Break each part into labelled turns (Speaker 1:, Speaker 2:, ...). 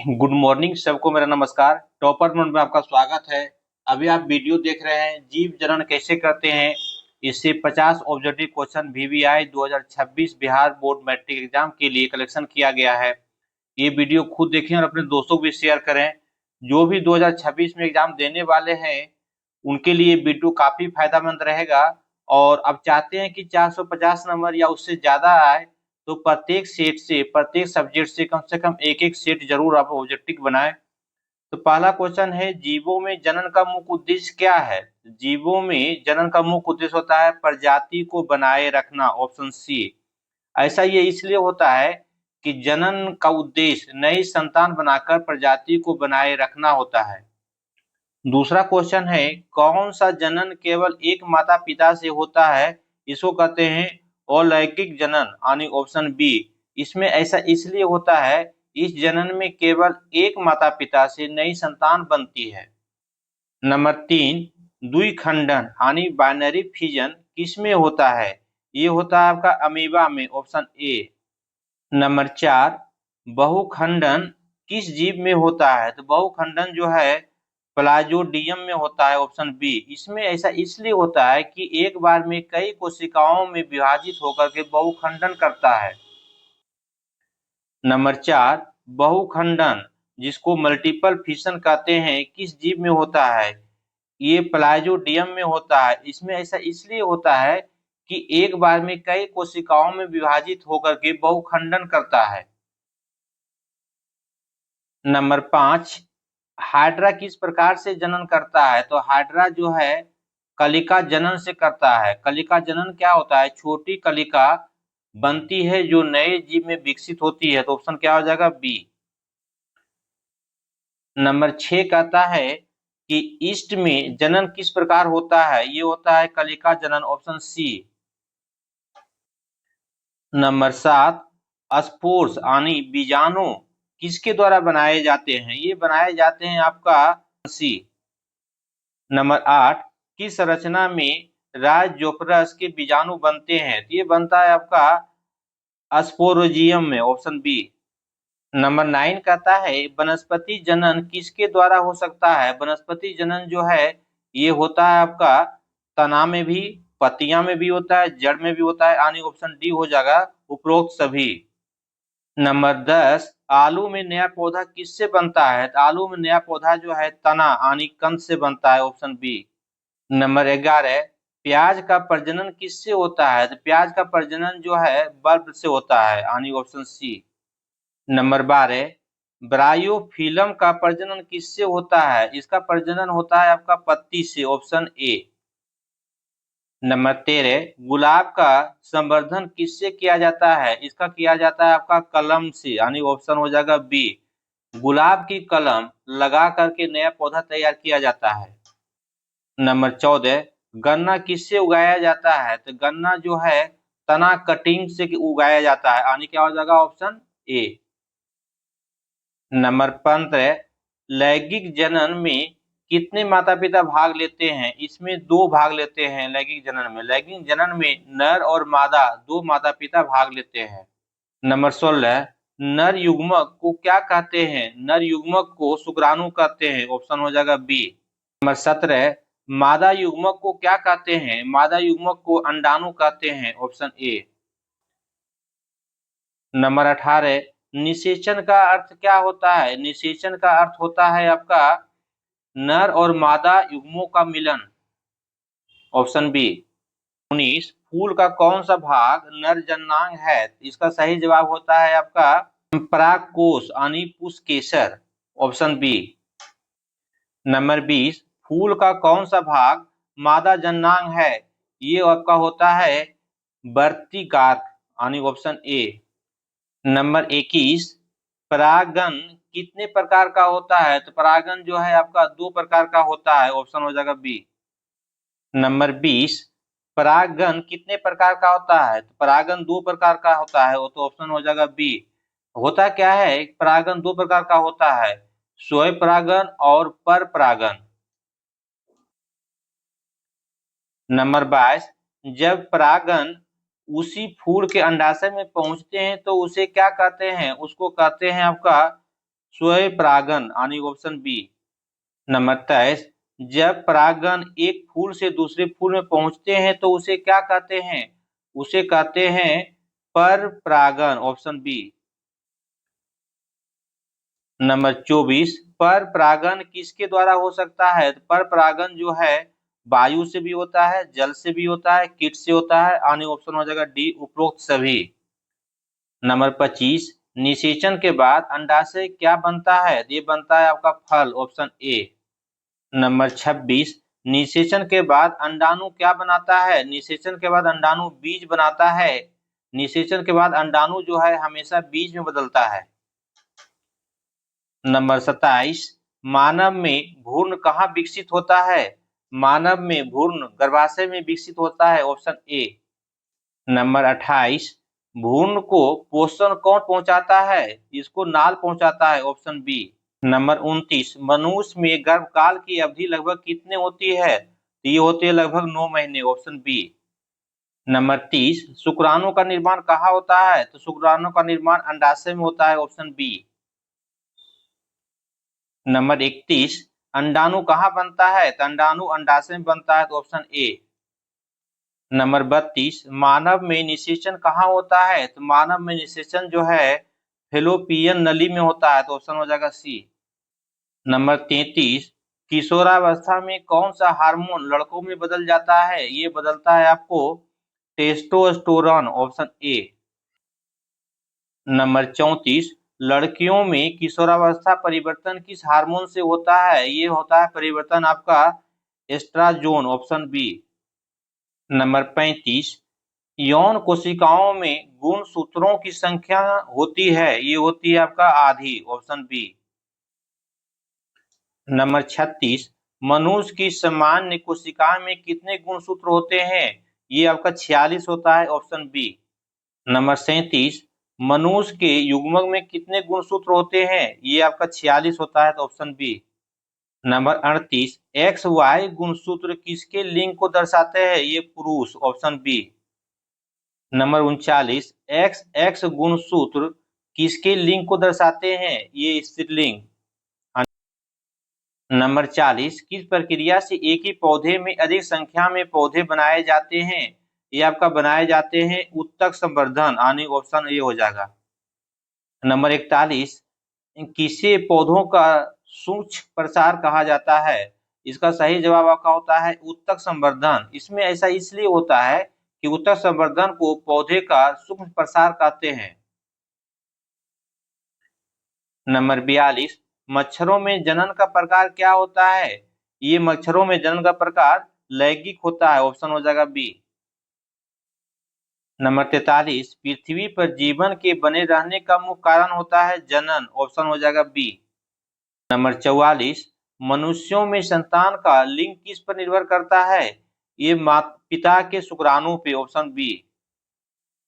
Speaker 1: Good morning सबको, मेरा नमस्कार। टॉपर मोड में आपका स्वागत है। अभी आप वीडियो देख रहे हैं जीव जनन कैसे करते हैं। इससे 50 objective question VVI 2026 Bihar board matric exam के लिए कलेक्शन किया गया है। ये वीडियो खुद देखें और अपने दोस्तों को भी शेयर करें। जो भी 2026 में एग्जाम देने वाले हैं उनके लिए वीडियो काफी फायदेमंद रहेगा। और अब चाहते हैं कि 450 नंबर या उससे ज्यादा आए, तो प्रत्येक सेट से, प्रत्येक सब्जेक्ट से कम एक एक सेट जरूर आप ऑब्जेक्टिव बनाएं। तो पहला क्वेश्चन है, जीवों में जनन का मुख्य उद्देश्य क्या है। जीवों में जनन का मुख्य उद्देश्य होता है प्रजाति को बनाए रखना, ऑप्शन सी। ऐसा ये इसलिए होता है कि जनन का उद्देश्य नई संतान बनाकर प्रजाति को बनाए रखना होता है। दूसरा क्वेश्चन है, कौन सा जनन केवल एक माता पिता से होता है। इसको कहते हैं अलैंगिक जनन, यानी ऑप्शन बी। इसमें ऐसा इसलिए होता है, इस जनन में केवल एक माता पिता से नई संतान बनती है। नंबर 3, द्विखंडन यानी बाइनरी फिजन किसमें होता है। ये होता है आपका अमीबा में, ऑप्शन ए। नंबर 4, बहुखंडन किस जीव में होता है। तो बहुखंडन जो है प्लाज्मोडियम में होता है, ऑप्शन बी। इसमें ऐसा इसलिए होता है कि एक बार में कई कोशिकाओं में विभाजित होकर के बहुखंडन करता है। नंबर 4, बहुखंडन जिसको मल्टीपल फिशन कहते हैं किस जीव में होता है। ये प्लाज्मोडियम में होता है। इसमें ऐसा इसलिए होता है कि एक बार में कई कोशिकाओं में विभाजित होकर के बहुखंडन करता है। नंबर 5, हाइड्रा किस प्रकार से जनन करता है। तो हाइड्रा जो है कलिका जनन से करता है। कलिका जनन क्या होता है, छोटी कलिका बनती है जो नए जीव में विकसित होती है। तो ऑप्शन क्या हो जाएगा, बी। नंबर 6 कहता है कि ईस्ट में जनन किस प्रकार होता है। ये होता है कलिका जनन, ऑप्शन सी। नंबर 7, स्पोर्स यानी बीजाणु किसके द्वारा बनाए जाते हैं। ये बनाए जाते हैं आपका सी। नंबर 8, किस रचना में राइजोपरस के बीजाणु बनते हैं। तो ये बनता है आपका स्पोरोजियम में, ऑप्शन बी। नंबर 9 कहता है वनस्पति जनन किसके द्वारा हो सकता है। वनस्पति जनन जो है ये होता है आपका तना में भी, पत्तियां में भी होता है, जड़ में भी होता है, यानी ऑप्शन डी हो जाएगा उपरोक्त सभी। नंबर 10, आलू में नया पौधा किससे बनता है। तो आलू में नया पौधा जो है तना यानी कंद से बनता है, ऑप्शन बी। नंबर 11, प्याज का प्रजनन किससे होता है। तो प्याज का प्रजनन जो है बल्ब से होता है, यानी ऑप्शन सी। नंबर 12, ब्रायोफिलम का प्रजनन किससे होता है। इसका प्रजनन होता है आपका पत्ती से, ऑप्शन ए। नंबर 13, गुलाब का संवर्धन किससे किया जाता है। इसका किया जाता है आपका कलम से, यानी ऑप्शन हो जाएगा बी। गुलाब की कलम लगा करके नया पौधा तैयार किया जाता है। नंबर 14, गन्ना किससे उगाया जाता है। तो गन्ना जो है तना कटिंग से उगाया जाता है, यानी क्या हो जाएगा, ऑप्शन ए। नंबर 15, लैंगिक जनन में कितने माता पिता भाग लेते हैं। इसमें 2 भाग लेते हैं लैंगिक जनन में। लैंगिक जनन में नर और मादा 2 माता पिता भाग लेते हैं। नंबर 16, नर युग्मक को क्या कहते हैं। नर युग्मक को शुक्राणु कहते हैं, ऑप्शन हो जाएगा बी। नंबर 17, मादा युग्मक को क्या कहते हैं। मादा युग्मक को अंडाणु कहते हैं, ऑप्शन ए। नंबर 18, निषेचन का अर्थ क्या होता है। निषेचन का अर्थ होता है आपका नर और मादा युग्मों का मिलन, ऑप्शन बी। 19, फूल का कौन सा भाग नर जननांग है। इसका सही जवाब होता है आपका परागकोश यानी पुष्पकेसर, ऑप्शन बी। नंबर 20, फूल का कौन सा भाग मादा जननांग है। ये आपका होता है वर्तिकार्क, यानी ऑप्शन ए। नंबर 21, परागन कितने प्रकार का होता है। तो परागन जो है आपका 2 प्रकार का होता है, ऑप्शन हो जाएगा बी। नंबर 20, परागन कितने प्रकार का होता है। तो परागन 2 प्रकार का होता है, वो तो ऑप्शन हो जाएगा बी। होता क्या है, परागन 2 प्रकार का होता है, स्वयं परागन और पर परागन। नंबर 22, जब परागन उसी फूल के अंडाशय में पहुंचते हैं तो उसे क्या कहते हैं। उसको कहते हैं आपका स्वपरागन यानी ऑप्शन बी। नंबर 23, जब परागण एक फूल से दूसरे फूल में पहुंचते हैं तो उसे क्या कहते हैं? उसे कहते हैं पर परागण, ऑप्शन बी। नंबर 24, पर परागण किसके द्वारा हो सकता है? पर परागण जो है वायु से भी होता है, जल से भी होता है, कीट से होता है, यानी ऑप्शन हो जाएगा डी, उपरोक्त सभी। नंबर 25, निषेचन के बाद अंडाशय क्या बनता है? ये बनता है आपका फल, ऑप्शन ए। नंबर 26, निषेचन के बाद अंडाणु क्या बनाता है? निषेचन के बाद अंडाणु बीज बनाता है। निषेचन के बाद अंडाणु जो है हमेशा बीज में बदलता है। नंबर 27, मानव में भ्रूण कहाँ विकसित होता है? मानव में भ्रूण गर्भाशय में विकसित होता है, ऑप्शन ए। नंबर 28, भ्रूण को पोषण कौन पहुंचाता है? इसको नाल पहुंचाता है, ऑप्शन बी। नंबर 29, मनुष्य में गर्भकाल की अवधि लगभग कितने होती है? तो ये होती है लगभग 9 महीने, ऑप्शन बी। नंबर 30, शुक्राणु का निर्माण कहाँ होता है? तो शुक्राणु का निर्माण अंडाशय में होता है, ऑप्शन बी। नंबर 31, अंडाणु कहाँ बनता है? तो अंडाणु अंडाशय में बनता है, तो ऑप्शन ए। नंबर 32, मानव में निषेचन कहाँ होता है? तो मानव में निषेचन जो है फेलोपियन नली में होता है, तो ऑप्शन हो जाएगा सी। नंबर 33, किशोरावस्था में कौन सा हार्मोन लड़कों में बदल जाता है? ये बदलता है आपको टेस्टोस्टेरोन, ऑप्शन ए। नंबर 34, लड़कियों में किशोरावस्था परिवर्तन किस हार्मोन से होता है? ये होता है परिवर्तन आपका एस्ट्राजोन, ऑप्शन बी। नंबर 35, यौन कोशिकाओं में गुणसूत्रों की संख्या होती है, ये होती है आपका आधी, ऑप्शन बी। नंबर 36, मनुष्य की सामान्य कोशिका में कितने गुणसूत्र होते हैं? ये आपका 46 होता है, ऑप्शन बी। नंबर 37, मनुष्य के युग्मक में कितने गुणसूत्र होते हैं? ये आपका 46 होता है, तो option B. Number 38, X Y गुणसूत्र किसके लिंग को दर्शाते हैं? ये पुरुष, option B. Number 39, X X गुणसूत्र किसके लिंग को दर्शाते हैं? ये स्त्रीलिंग। नंबर 40, किस प्रक्रिया से एक ही पौधे में अधिक संख्या में पौधे बनाए जाते हैं? ये आपका बनाए जाते हैं उत्तक संवर्धन, यानी ऑप्शन ए हो जाएगा। नंबर 41, किसे पौधों का सूक्ष्म प्रसार कहा जाता है? इसका सही जवाब आपका होता है उत्तक संवर्धन। इसमें ऐसा इसलिए होता है कि उत्तक संवर्धन को पौधे का सूक्ष्म प्रसार कहते हैं। नंबर 42, मच्छरों में जनन का प्रकार क्या होता है? ये मच्छरों में जनन का प्रकार लैंगिक होता है, ऑप्शन हो जाएगा बी। नंबर 43, पृथ्वी पर जीवन के बने रहने का मुख्य कारण होता है जनन, ऑप्शन हो जाएगा बी। नंबर 44, मनुष्यों में संतान का लिंग किस पर निर्भर करता है? ये पिता के शुक्राणु पे, ऑप्शन बी।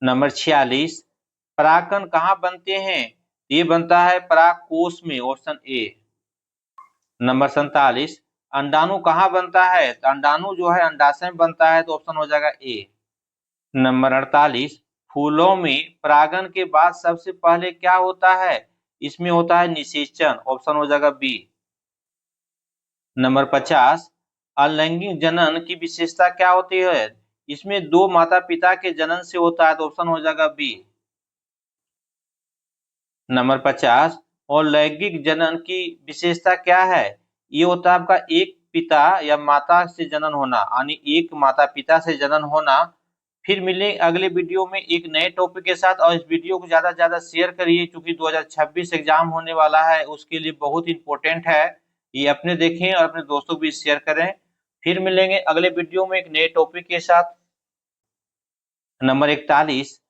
Speaker 1: नंबर 46, परागकण कहाँ बनते हैं? ये बनता है परागकोश में, ऑप्शन ए। नंबर 47, अंडाणु कहाँ बनता है? तो अंडाणु जो है अंडाशय में बनता है, तो ऑप्शन हो जाएगा ए। नंबर 48, फूलों में परागण के बाद सबसे पहले क्या होता है? इसमें होता है निषेचन, ऑप्शन हो जाएगा बी। नंबर 50, अलैंगिक जनन की विशेषता क्या होती है? इसमें दो माता पिता के जनन से होता है, तो ऑप्शन हो जाएगा बी। नंबर 50, और लैंगिक जनन की विशेषता क्या है? ये होता है आपका एक पिता या माता से जनन होना, यानी एक माता पिता से जनन होना। फिर मिले अगले वीडियो में एक नए टॉपिक के साथ, और इस वीडियो को ज्यादा से ज्यादा शेयर करिए क्योंकि 2026 एग्जाम होने वाला है, उसके लिए बहुत इंपॉर्टेंट है। ये अपने देखें और अपने दोस्तों को भी शेयर करें। फिर मिलेंगे अगले वीडियो में एक नए टॉपिक के साथ। नंबर 41,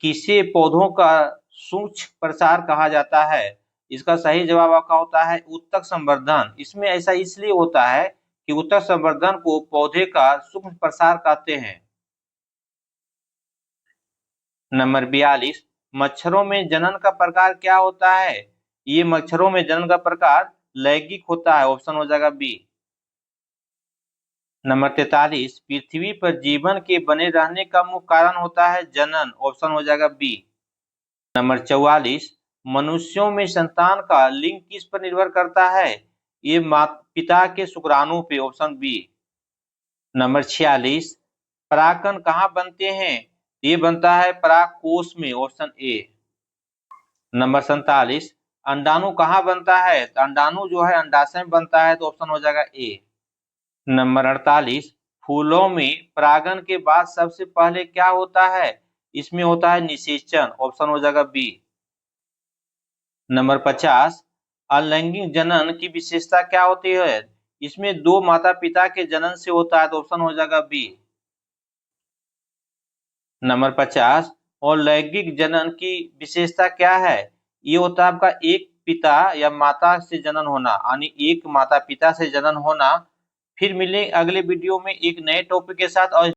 Speaker 1: किसे पौधों का सूक्ष्म प्रसार कहा जाता है? इसका सही जवाब आपका होता है उत्तक संवर्धन। इसमें ऐसा इसलिए होता है कि उत्तक संवर्धन को पौधे का सूक्ष्म प्रसार कहते हैं। नंबर 42, मच्छरों में जनन का प्रकार क्या होता है? ये मच्छरों में जनन का प्रकार लैंगिक होता है, ऑप्शन हो जाएगा बी। नंबर 43, पृथ्वी पर जीवन के बने रहने का मुख्य कारण होता है जनन, ऑप्शन हो जाएगा बी। नंबर 44, मनुष्यों में संतान का लिंग किस पर निर्भर करता है? ये पिता के शुक्राणु पे, ऑप्शन बी। नंबर 46, परागकण कहाँ बनते हैं? ये बनता है परागकोश में, ऑप्शन ए। नंबर 47, अंडाणु कहाँ बनता है? तो अंडाणु जो है अंडाशय में बनता है, तो ऑप्शन हो जाएगा ए। नंबर 48, फूलों में परागण के बाद सबसे पहले क्या होता है? इसमें होता है निषेचन, ऑप्शन हो जाएगा बी। नंबर 50, अलैंगिक जनन की विशेषता क्या होती है? इसमें दो माता पिता के जनन से होता है, तो ऑप्शन हो जाएगा बी। नंबर 50, और लैंगिक जनन की विशेषता क्या है? ये होता है आपका एक पिता या माता से जनन होना, यानी एक माता पिता से जनन होना। फिर मिले अगले वीडियो में एक नए टॉपिक के साथ। और